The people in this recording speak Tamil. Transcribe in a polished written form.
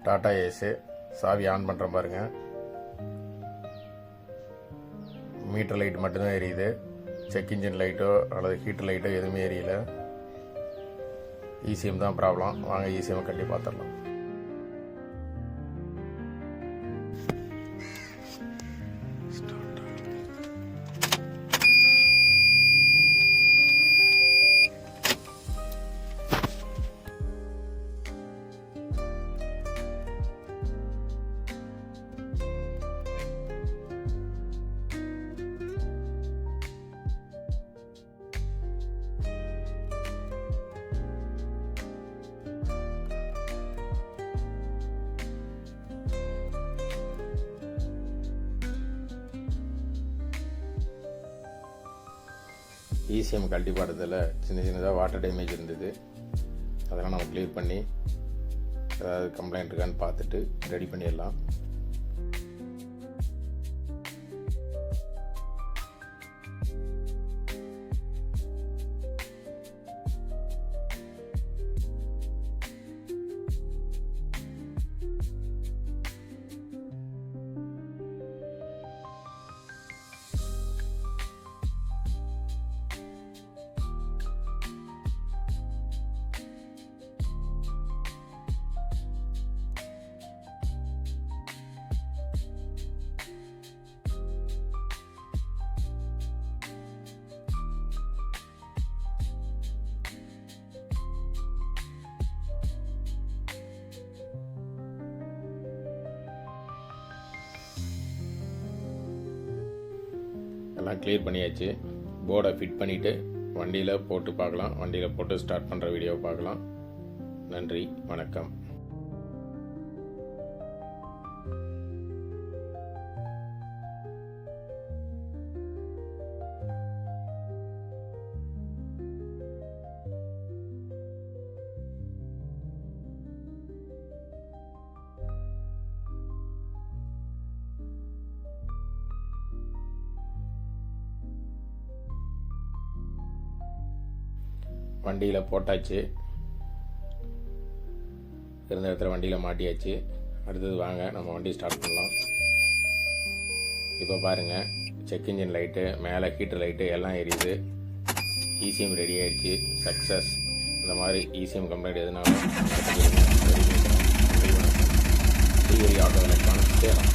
டாடா ஏஸு சாவி ஆன் பண்ணுற பாருங்க. மீட்டர் லைட் மட்டும்தான் எரியுது. செக் இன்ஜின் லைட்டோ அல்லது ஹீட்டர் லைட்டோ எதுவுமே எரியல. இசிஎம் தான் ப்ராப்ளம். வாங்க இசிஎம் கட்டி பார்த்துடலாம். இசிஎம் கழட்டி பாடுறதில் சின்ன சின்னதாக வாட்டர் டேமேஜ் இருந்தது. அதெல்லாம் நம்ம கிளியர் பண்ணி ஏதாவது கம்ப்ளைண்ட் இருக்கான்னு பார்த்துட்டு ரெடி பண்ணிடலாம். எல்லாம் கிளியர் பண்ணியாச்சு. போர்டை ஃபிட் பண்ணிவிட்டு வண்டியில் போட்டு பார்க்கலாம். வண்டியில் போட்டு ஸ்டார்ட் பண்ணுற வீடியோவை பார்க்கலாம். நன்றி, வணக்கம். வண்டியில் போட்டாச்சு. இருந்த இடத்துல வண்டியில் மாட்டியாச்சு. அடுத்தது வாங்க நம்ம வண்டி ஸ்டார்ட் பண்ணலாம். இப்போ பாருங்கள், செக் இன்ஜின் லைட்டு, மேலே ஹீட்டர் லைட்டு எல்லாம் எரியுது. இசிஎம் ரெடி ஆகிடுச்சு. சக்ஸஸ். இந்த மாதிரி இசிஎம் கம்ப்ளைண்ட் எதுனாலும் ஆட்டோ எலக்ட்ரானிக்ஸ் சேலம்.